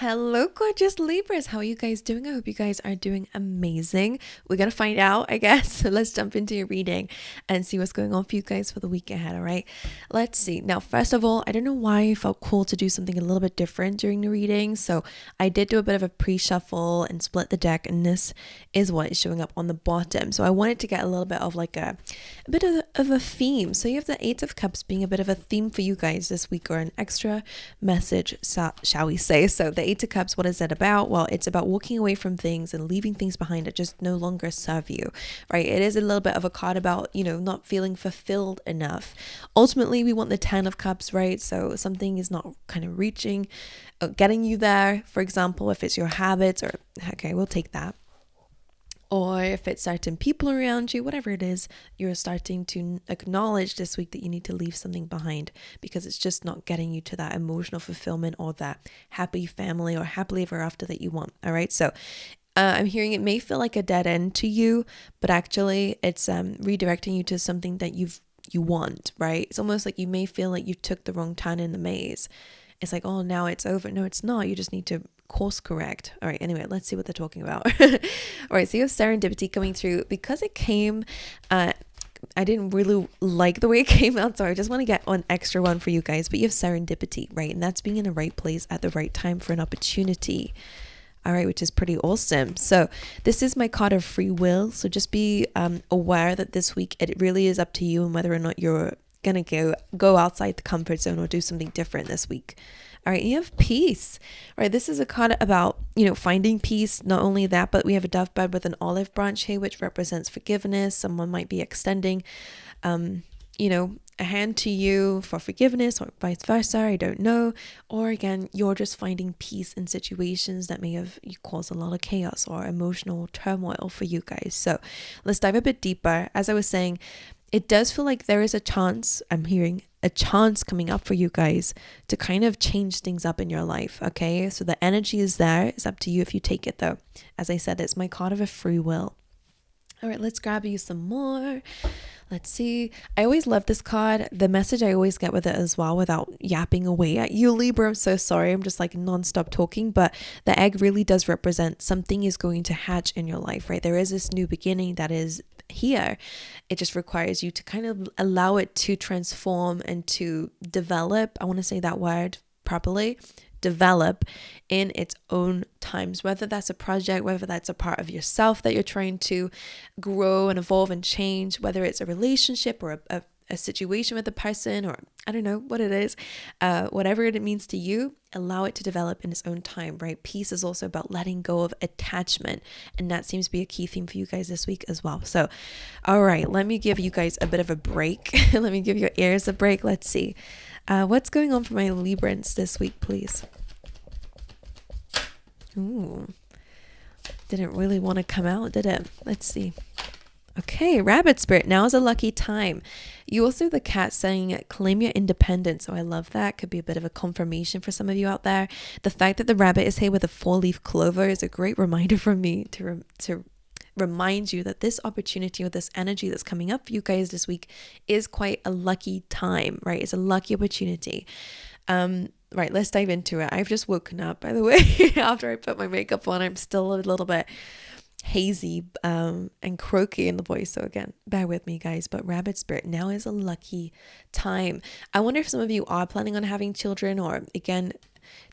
Hello, gorgeous Libras. How are you guys doing? I hope you guys are doing amazing. We're going to find out, I guess. So let's jump into your reading and see what's going on for you guys for the week ahead, all right? Let's see. Now, first of all, I don't know why I felt cool to do something a little bit different during the reading. So I did do a bit of a pre-shuffle and split the deck, and this is what is showing up on the bottom. So I wanted to get a little bit of like a bit of a theme. So you have the Eight of Cups being a bit of a theme for you guys this week, or an extra message, shall we say. So the Eight of Cups, what is it about? Well, it's about walking away from things and leaving things behind that just no longer serve you, right? It is a little bit of a card about, not feeling fulfilled enough. Ultimately, we want the Ten of Cups, right? So something is not kind of reaching, getting you there. For example, if it's your habits, or okay, we'll take that. Or if it's certain people around you, whatever it is, you're starting to acknowledge this week that you need to leave something behind because it's just not getting you to that emotional fulfillment or that happy family or happily ever after that you want. All right. So I'm hearing it may feel like a dead end to you, but actually it's redirecting you to something that you want, right? It's almost like you may feel like you took the wrong turn in the maze. It's like, oh, now it's over. No, it's not. You just need to course correct. All right, anyway, let's see what they're talking about. All right, so you have serendipity coming through. Because it came, I didn't really like the way it came out, so I just want to get an extra one for you guys. But you have serendipity, right? And that's being in the right place at the right time for an opportunity. All right, which is pretty awesome. So this is my card of free will. So just be aware that this week it really is up to you and whether or not you're gonna go outside the comfort zone or do something different this week. All right, you have peace. All right, this is a card about, finding peace. Not only that, but we have a dove bird with an olive branch here, which represents forgiveness. Someone might be extending, a hand to you for forgiveness, or vice versa. I don't know. Or again, you're just finding peace in situations that may have caused a lot of chaos or emotional turmoil for you guys. So let's dive a bit deeper. As I was saying, it does feel like there is a chance, I'm hearing a chance coming up for you guys to kind of change things up in your life, okay? So the energy is there. It's up to you if you take it though. As I said, it's my card of a free will. All right, let's grab you some more. Let's see. I always love this card. The message I always get with it as well, without yapping away at you, Libra. I'm so sorry. I'm just like nonstop talking, but the egg really does represent something is going to hatch in your life, right? There is this new beginning that is here. It just requires you to kind of allow it to transform and to develop. I want to say that word properly. Develop in its own times, whether that's a project, whether that's a part of yourself that you're trying to grow and evolve and change, whether it's a relationship or a situation with a person, or I don't know what it is, whatever it means to you, allow it to develop in its own time, right? Peace is also about letting go of attachment, and that seems to be a key theme for you guys this week as well. So, all right, let me give you guys a bit of a break. Let me give your ears a break. Let's see. What's going on for my Librans this week, please? Ooh, didn't really want to come out, did it? Let's see. Okay, Rabbit Spirit, now is a lucky time. You also have the cat saying claim your independence. So I love that. Could be a bit of a confirmation for some of you out there. The fact that the rabbit is here with a 4-leaf clover is a great reminder for me to remind you that this opportunity or this energy that's coming up for you guys this week is quite a lucky time, right? It's a lucky opportunity. Right, let's dive into it. I've just woken up, by the way. After I put my makeup on, I'm still a little bit hazy and croaky in the voice. So again, bear with me, guys. But Rabbit Spirit, now is a lucky time. I wonder if some of you are planning on having children, or again,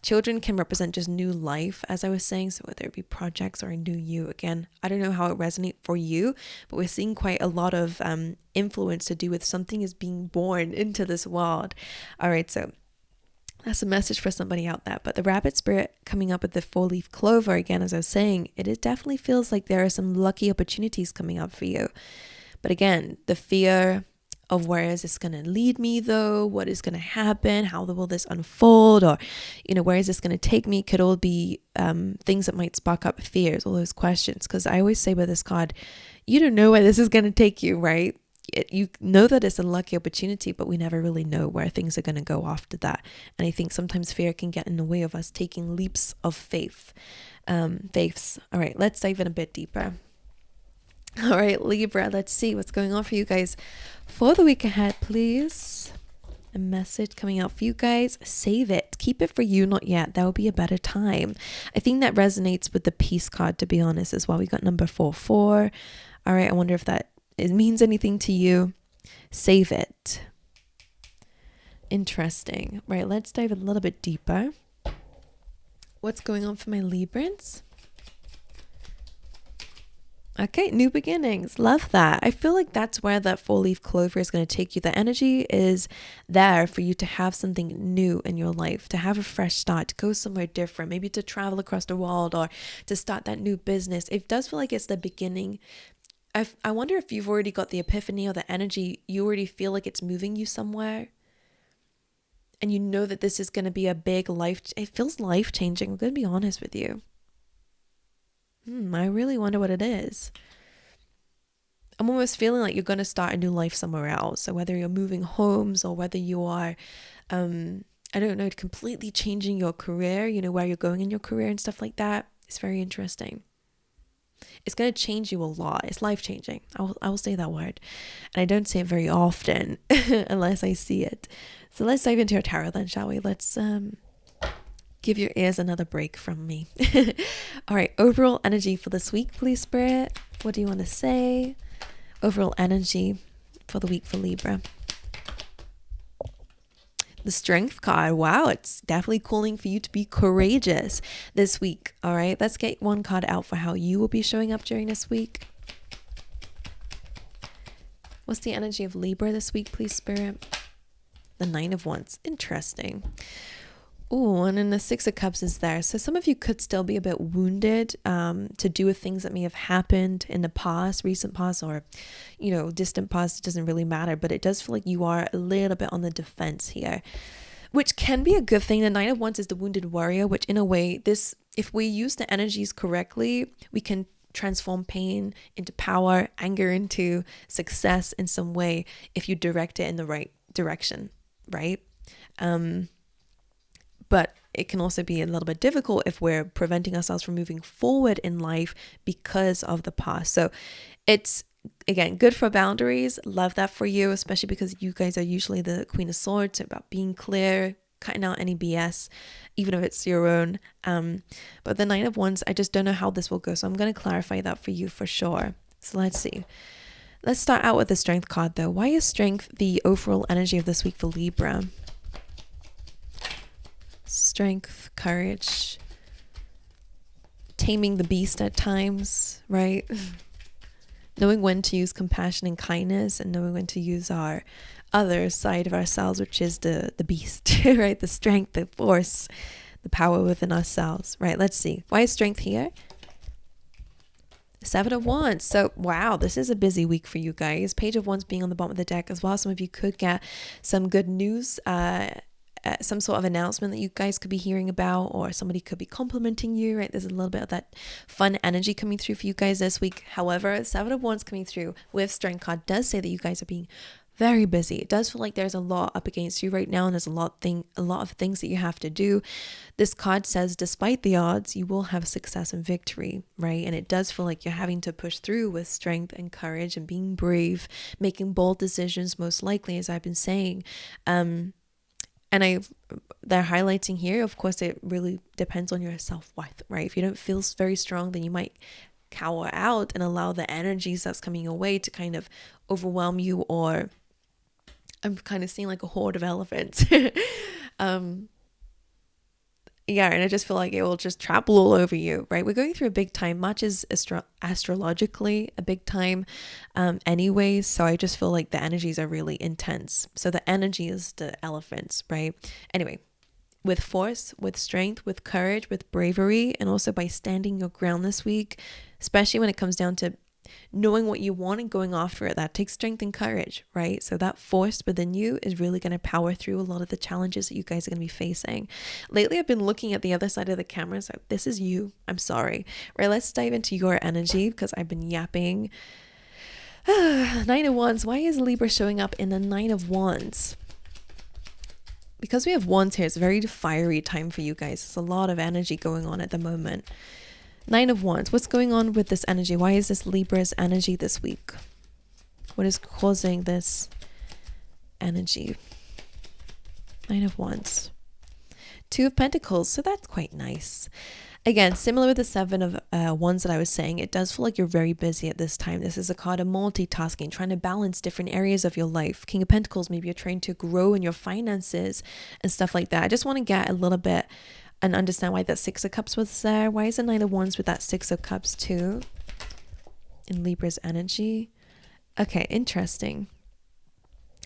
children can represent just new life, as I was saying. So whether it be projects or a new you, again, I don't know how it resonates for you, but we're seeing quite a lot of influence to do with something is being born into this world. All right, so that's a message for somebody out there. But the Rabbit Spirit coming up with the 4-leaf clover, again, as I was saying, it definitely feels like there are some lucky opportunities coming up for you. But again, the fear of where is this going to lead me though? What is going to happen? How will this unfold? Or, where is this going to take me? Could all be things that might spark up fears, all those questions. Because I always say with this card, you don't know where this is going to take you, right? You know that it's a lucky opportunity, but we never really know where things are going to go after that. And I think sometimes fear can get in the way of us taking leaps of faiths. All right, let's dive in a bit deeper. All right, Libra, let's see what's going on for you guys for the week ahead, please. A message coming out for you guys. Save it. Keep it for you, not yet. There will be a better time. I think that resonates with the peace card, to be honest, as well. We got number 44. All right, I wonder if it means anything to you. Save it. Interesting. Right, let's dive a little bit deeper. What's going on for my Librans? Okay, new beginnings. Love that. I feel like that's where that 4-leaf clover is going to take you. The energy is there for you to have something new in your life, to have a fresh start, to go somewhere different, maybe to travel across the world or to start that new business. It does feel like it's the beginning. I wonder if you've already got the epiphany or the energy. You already feel like it's moving you somewhere. And you know that this is going to be a big it feels life-changing. I'm going to be honest with you. I really wonder what it is. I'm almost feeling like you're going to start a new life somewhere else. So whether you're moving homes or whether you are, I don't know, completely changing your career, you know, where you're going in your career and stuff like that. It's very interesting. It's going to change you a lot. It's life-changing. I will say that word. And I don't say it very often unless I see it. So let's dive into our tarot then, shall we? Let's give your ears another break from me. All right, overall energy for this week, please, Spirit. What do you want to say? Overall energy for the week for Libra. The Strength card. Wow, it's definitely calling for you to be courageous this week. All right, let's get one card out for how you will be showing up during this week. What's the energy of Libra this week, please, Spirit? The 9 of Wands. Interesting. Oh, and then the 6 of Cups is there. So some of you could still be a bit wounded to do with things that may have happened in the past, recent past, or, you know, distant past. It doesn't really matter, but it does feel like you are a little bit on the defense here, which can be a good thing. The 9 of Wands is the wounded warrior, which in a way, if we use the energies correctly, we can transform pain into power, anger into success in some way if you direct it in the right direction, right? But it can also be a little bit difficult if we're preventing ourselves from moving forward in life because of the past. So it's, again, good for boundaries. Love that for you, especially because you guys are usually the Queen of Swords, about being clear, cutting out any BS, even if it's your own. But the 9 of Wands, I just don't know how this will go. So I'm going to clarify that for you for sure. So let's see. Let's start out with the Strength card though. Why is Strength the overall energy of this week for Libra? Strength, courage, taming the beast at times, right? Knowing when to use compassion and kindness, and knowing when to use our other side of ourselves, which is the beast, right? The strength, the force, the power within ourselves, right? Let's see. Why is Strength here? 7 of Wands. So, wow, this is a busy week for you guys. Page of Wands being on the bottom of the deck as well. Some of you could get some good news, some sort of announcement that you guys could be hearing about, or somebody could be complimenting you, right? There's a little bit of that fun energy coming through for you guys this week. However, 7 of Wands coming through with Strength card does say that you guys are being very busy. It does feel like there's a lot up against you right now, and there's a lot of things that you have to do. This card says, despite the odds, you will have success and victory, right? And it does feel like you're having to push through with strength and courage and being brave, making bold decisions, most likely, as I've been saying. And they're highlighting here, of course, it really depends on your self-worth, right? If you don't feel very strong, then you might cower out and allow the energies that's coming your way to kind of overwhelm you, or I'm kind of seeing like a horde of elephants. Yeah, and I just feel like it will just trample all over you, right? We're going through a big time. March is astrologically a big time anyways, so I just feel like the energies are really intense. So the energy is the elephants, right? Anyway, with force, with strength, with courage, with bravery, and also by standing your ground this week, especially when it comes down to knowing what you want and going after it, that takes strength and courage, right? So that force within you is really going to power through a lot of the challenges that you guys are going to be facing. Lately, I've been looking at the other side of the camera, so this is you. I'm sorry. Right, let's dive into your energy because I've been yapping. 9 of Wands. Why is Libra showing up in the 9 of Wands? Because we have Wands here, it's a very fiery time for you guys. There's a lot of energy going on at the moment. 9 of Wands. What's going on with this energy? Why is this Libra's energy this week? What is causing this energy? Nine of Wands. Two of Pentacles. So that's quite nice. Again, similar with the Seven of Wands that I was saying, it does feel like you're very busy at this time. This is a card of multitasking, trying to balance different areas of your life. King of Pentacles, maybe you're trying to grow in your finances and stuff like that. I just want to get a little bit and understand why that Six of Cups was there. Why is the Nine of Wands with that Six of Cups too in Libra's energy? Okay, interesting.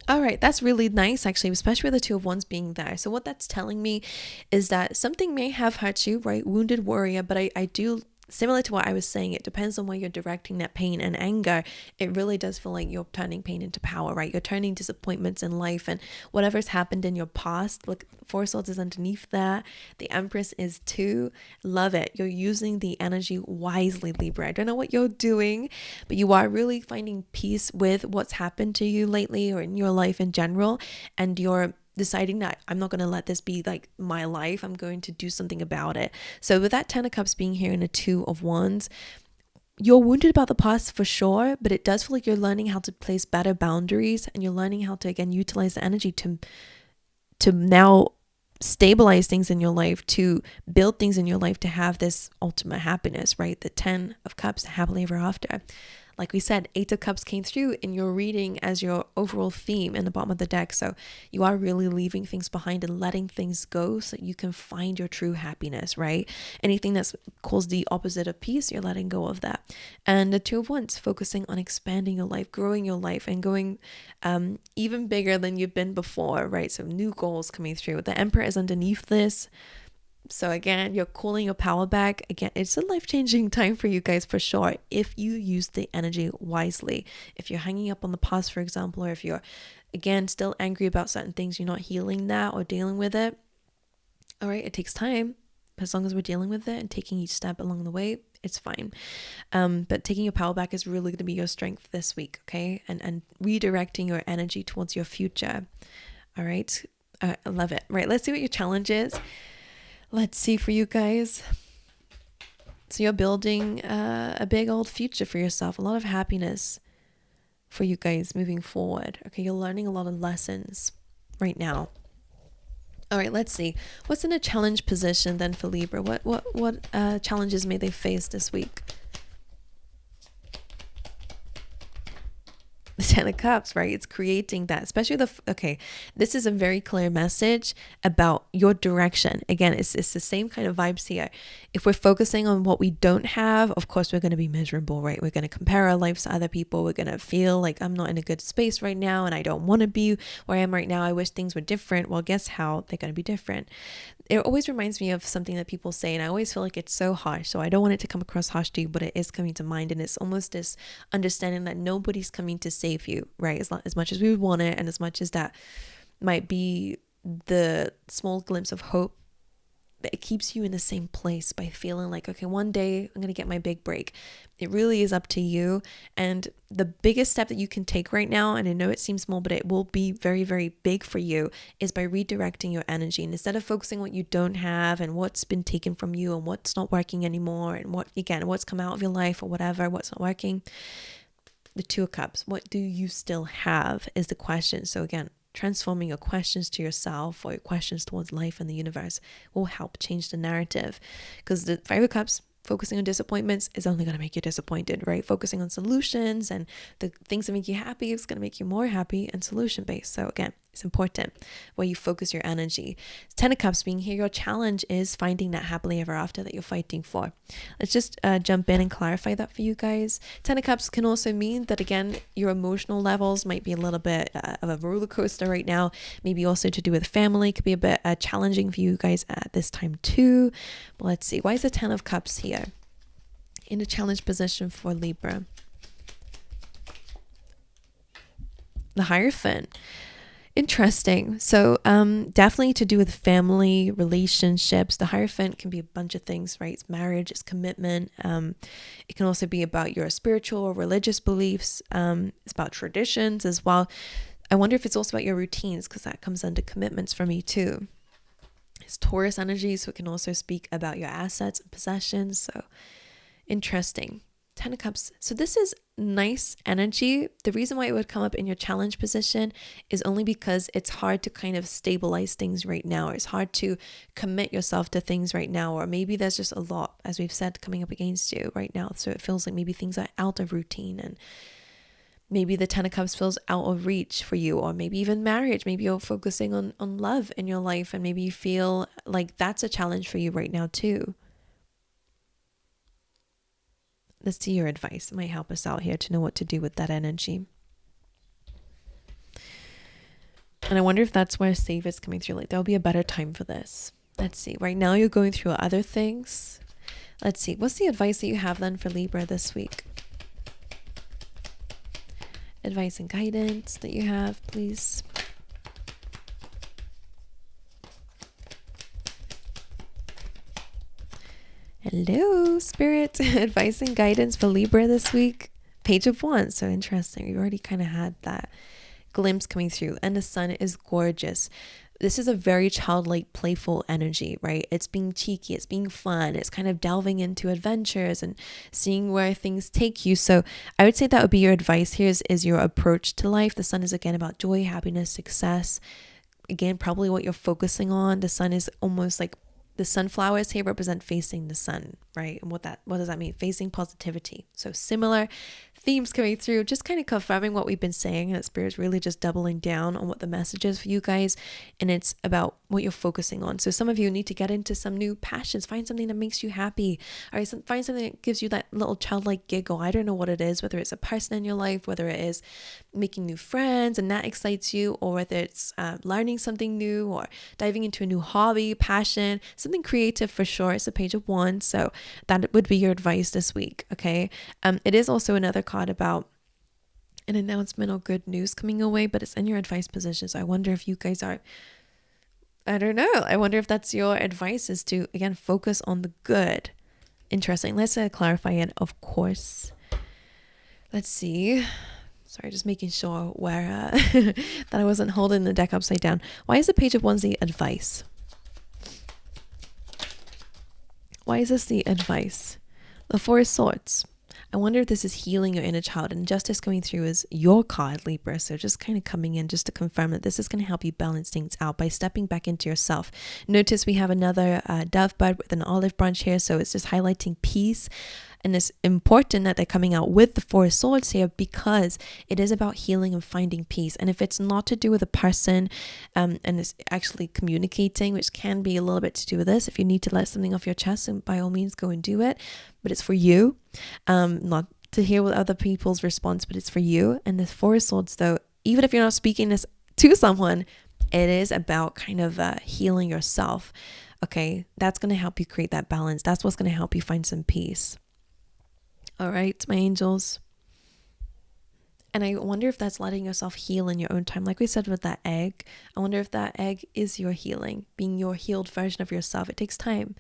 All right, that's really nice, actually, especially with the Two of Wands being there. So what that's telling me is that something may have hurt you, right? Wounded warrior, but I do, similar to what I was saying, it depends on where you're directing that pain and anger. It really does feel like you're turning pain into power, right? You're turning disappointments in life and whatever's happened in your past. Look, Four Swords is underneath that. The Empress is too. Love it. You're using the energy wisely, Libra. I don't know what you're doing, but you are really finding peace with what's happened to you lately or in your life in general. And you're deciding that I'm not going to let this be like my life. I'm going to do something about it. So with that Ten of Cups being here and a Two of Wands, you're wounded about the past for sure, but it does feel like you're learning how to place better boundaries and you're learning how to, again, utilize the energy to now stabilize things in your life, to build things in your life, to have this ultimate happiness, right? The Ten of Cups, happily ever after. Like we said, Eight of Cups came through in your reading as your overall theme in the bottom of the deck. So you are really leaving things behind and letting things go so you can find your true happiness, right? Anything that's caused the opposite of peace, you're letting go of that. And the Two of Wands, focusing on expanding your life, growing your life, and going even bigger than you've been before, right? So new goals coming through. The Emperor is underneath this. So again, you're calling your power back. Again, it's a life-changing time for you guys for sure if you use the energy wisely. If you're hanging up on the past, for example, or if you're, again, still angry about certain things, you're not healing that or dealing with it. All right, it takes time. As long as we're dealing with it and taking each step along the way, it's fine. But taking your power back is really going to be your strength this week, okay? And redirecting your energy towards your future. All right, I love it. Right, let's see what your challenge is. Let's see for you guys. So you're building a big old future for yourself, a lot of happiness for you guys moving forward. Okay, you're learning a lot of lessons right now. All right, let's see. What's in a challenge position then for Libra? What challenges may they face this week? The Ten of Cups, right? It's creating that, especially okay, this is a very clear message about your direction. Again, it's the same kind of vibes here. If we're focusing on what we don't have, of course, we're going to be miserable, right? We're going to compare our lives to other people. We're going to feel like I'm not in a good space right now and I don't want to be where I am right now. I wish things were different. Well, guess how? They're going to be different. It always reminds me of something that people say, and I always feel like it's so harsh. So I don't want it to come across harsh to you, but it is coming to mind. And it's almost this understanding that nobody's coming to save you, right? As much as we would want it, and as much as that might be the small glimpse of hope, but it keeps you in the same place by feeling like, okay, one day I'm going to get my big break. It really is up to you. And the biggest step that you can take right now, and I know it seems small, but it will be very, very big for you, is by redirecting your energy. And instead of focusing on what you don't have and what's been taken from you and what's not working anymore and what's come out of your life or whatever, what's not working, the Two of Cups, what do you still have is the question. So again, transforming your questions to yourself or your questions towards life and the universe will help change the narrative, because the Five of Cups, focusing on disappointments, is only going to make you disappointed, right? Focusing on solutions and the things that make you happy is going to make you more happy and solution based. So again, it's important where you focus your energy. Ten of Cups being here, your challenge is finding that happily ever after that you're fighting for. Let's just jump in and clarify that for you guys. Ten of Cups can also mean that, again, your emotional levels might be a little bit of a roller coaster right now. Maybe also to do with family, could be a bit challenging for you guys at this time too. But let's see, why is the Ten of Cups here in a challenge position for Libra? The Hierophant. Interesting. So definitely to do with family, relationships. The Hierophant can be a bunch of things, right? It's marriage, it's commitment. It can also be about your spiritual or religious beliefs. It's about traditions as well. I wonder if it's also about your routines, because that comes under commitments for me too. It's Taurus energy, so it can also speak about your assets and possessions. So interesting. Ten of Cups. So this is nice energy. The reason why it would come up in your challenge position is only because it's hard to kind of stabilize things right now. It's hard to commit yourself to things right now, or maybe there's just a lot, as we've said, coming up against you right now. So it feels like maybe things are out of routine, and maybe the Ten of Cups feels out of reach for you, or maybe even marriage. Maybe you're focusing on love in your life, and maybe you feel like that's a challenge for you right now too. Let's see your advice. It might help us out here to know what to do with that energy. And I wonder if that's where save is coming through. Like there'll be a better time for this. Let's see. Right now you're going through other things. Let's see. What's the advice that you have then for Libra this week? Advice and guidance that you have, please. Hello, Spirit. Advice and guidance for Libra this week. Page of Wands. So interesting. We already kind of had that glimpse coming through. And the sun is gorgeous. This is a very childlike, playful energy, right? It's being cheeky. It's being fun. It's kind of delving into adventures and seeing where things take you. So I would say that would be your advice here is your approach to life. The sun is again about joy, happiness, success. Again, probably what you're focusing on. The sun is almost like the sunflowers here represent facing the sun, right? And what does that mean? Facing positivity. So similar themes coming through, just kind of confirming what we've been saying, and Spirit's really just doubling down on what the message is for you guys, and it's about what you're focusing on. So some of you need to get into some new passions, find something that makes you happy, or find something that gives you that little childlike giggle. I don't know what it is, whether it's a person in your life, whether it is making new friends and that excites you, or whether it's learning something new or diving into a new hobby, passion, something creative for sure. It's a Page of Wands, so that would be your advice this week, okay? It is also another card about an announcement or good news coming away, but it's in your advice position. So I wonder if you guys are, I don't know, I wonder if that's your advice, is to again focus on the good. Interesting. Let's clarify it, of course. Let's see. Sorry, just making sure where that I wasn't holding the deck upside down. Why is the Page of Wands the advice? Why is this the advice? The Four of Swords. I wonder if this is healing your inner child, and Justice coming through is your card, Libra. So just kind of coming in just to confirm that this is going to help you balance things out by stepping back into yourself. Notice we have another dove bud with an olive branch here. So it's just highlighting peace. And it's important that they're coming out with the Four of Swords here, because it is about healing and finding peace. And if it's not to do with a person and it's actually communicating, which can be a little bit to do with this, if you need to let something off your chest, and by all means go and do it. But it's for you, not to hear with other people's response, but it's for you. And the Four of Swords, though, even if you're not speaking this to someone, it is about kind of healing yourself. Okay, that's going to help you create that balance. That's what's going to help you find some peace. All right, my angels. And I wonder if that's letting yourself heal in your own time. Like we said with that egg, I wonder if that egg is your healing, being your healed version of yourself. It takes time,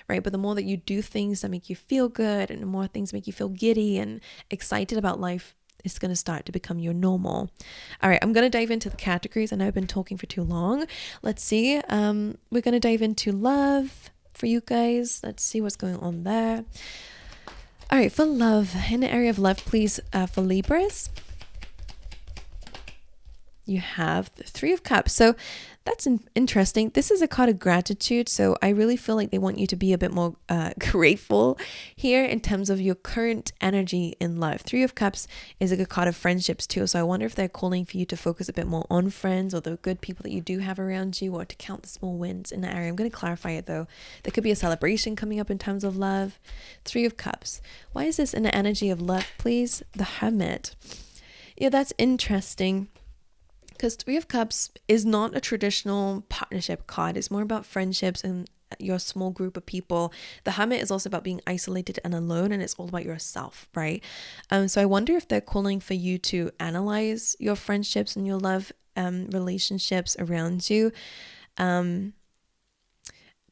right? But the more that you do things that make you feel good, and the more things make you feel giddy and excited about life, it's going to start to become your normal. All right, I'm going to dive into the categories. I know I've been talking for too long. Let's see. We're going to dive into love for you guys. Let's see what's going on there. All right, for love, in the area of love, please, for Libras, you have the Three of Cups. So that's interesting. This is a card of gratitude. So I really feel like they want you to be a bit more grateful here in terms of your current energy in love. Three of Cups is a good card of friendships too. So I wonder if they're calling for you to focus a bit more on friends, or the good people that you do have around you, or to count the small wins in that area. I'm going to clarify it though. There could be a celebration coming up in terms of love. Three of Cups. Why is this in the energy of love, please? The Hermit. Yeah, that's interesting. Because Three of Cups is not a traditional partnership card. It's more about friendships and your small group of people. The Hermit is also about being isolated and alone, and it's all about yourself, right? So I wonder if they're calling for you to analyze your friendships and your love relationships around you. But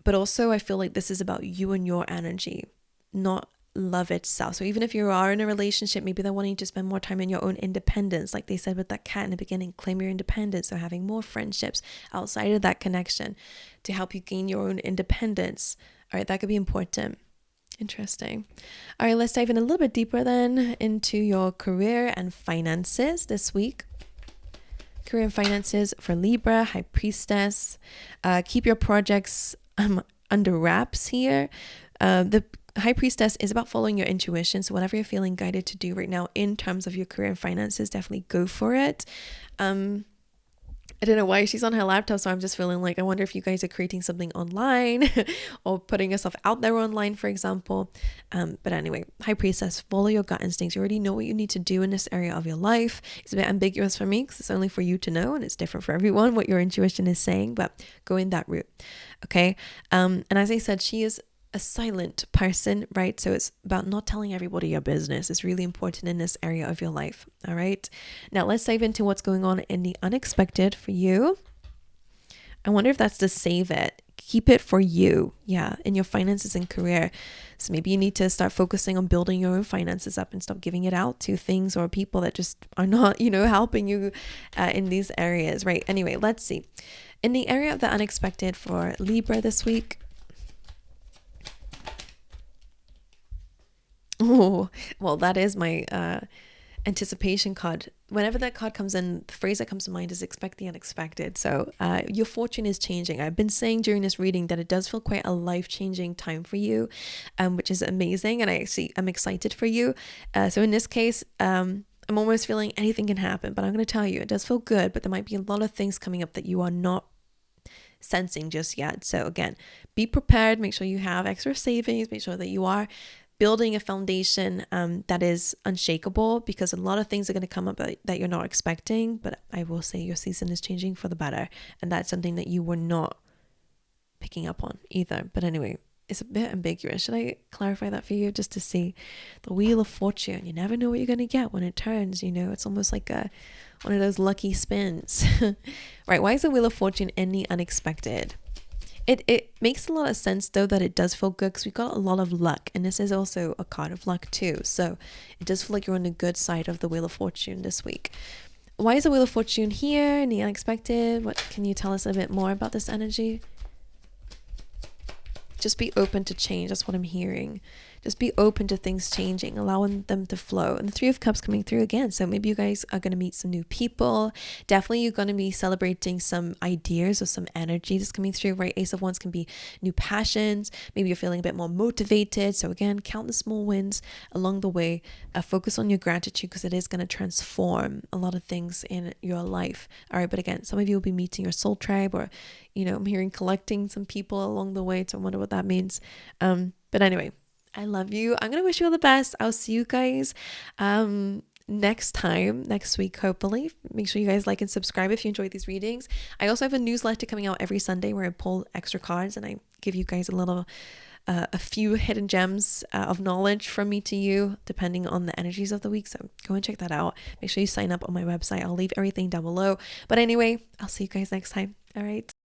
also I feel like this is about you and your energy, not love itself. So even if you are in a relationship, maybe they're wanting to spend more time in your own independence, like they said with that cat in the beginning, claim your independence. So having more friendships outside of that connection to help you gain your own independence. All right, that could be important. Interesting. All right, let's dive in a little bit deeper then into your career and finances this week. Career and finances for Libra, High Priestess. Keep your projects under wraps here. The High Priestess is about following your intuition. So whatever you're feeling guided to do right now in terms of your career and finances, definitely go for it. I don't know why she's on her laptop, so I'm just feeling like I wonder if you guys are creating something online or putting yourself out there online, for example. But anyway, High Priestess, follow your gut instincts. You already know what you need to do in this area of your life. It's a bit ambiguous for me because it's only for you to know, and it's different for everyone what your intuition is saying, but go in that route. Okay. And as I said, she is a silent person, right? So it's about not telling everybody your business. It's really important in this area of your life. All right. Now let's dive into what's going on in the unexpected for you. I wonder if that's to save it. Keep it for you. Yeah. In your finances and career. So maybe you need to start focusing on building your own finances up and stop giving it out to things or people that just are not, helping you in these areas, right? Anyway, let's see. In the area of the unexpected for Libra this week, oh, well, that is my anticipation card. Whenever that card comes in, the phrase that comes to mind is expect the unexpected. So your fortune is changing. I've been saying during this reading that it does feel quite a life-changing time for you, which is amazing. And I'm excited for you. So in this case, I'm almost feeling anything can happen, but I'm going to tell you, it does feel good, but there might be a lot of things coming up that you are not sensing just yet. So again, be prepared. Make sure you have extra savings. Make sure that you are building a foundation that is unshakable, because a lot of things are going to come up that you're not expecting. But I will say your season is changing for the better, and that's something that you were not picking up on either. But anyway, it's a bit ambiguous. Should I clarify that for you just to see the Wheel of Fortune? You never know what you're going to get when it turns. It's almost like one of those lucky spins. Right? Why is the Wheel of Fortune in the unexpected? It makes a lot of sense, though, that it does feel good because we got a lot of luck, and this is also a card of luck too. So it does feel like you're on the good side of the Wheel of Fortune this week. Why is the Wheel of Fortune here in the unexpected? What can you tell us a bit more about this energy? Just be open to change. That's what I'm hearing. Just be open to things changing, allowing them to flow. And the Three of Cups coming through again. So maybe you guys are going to meet some new people. Definitely you're going to be celebrating some ideas or some energy that's coming through, right? Ace of Wands can be new passions. Maybe you're feeling a bit more motivated. So again, count the small wins along the way. Focus on your gratitude because it is going to transform a lot of things in your life. All right. But again, some of you will be meeting your soul tribe, or, I'm hearing collecting some people along the way. So I wonder what that means. But anyway, I love you. I'm going to wish you all the best. I'll see you guys next week, hopefully. Make sure you guys like and subscribe if you enjoy these readings. I also have a newsletter coming out every Sunday where I pull extra cards and I give you guys a few hidden gems of knowledge from me to you, depending on the energies of the week. So go and check that out. Make sure you sign up on my website. I'll leave everything down below. But anyway, I'll see you guys next time. All right.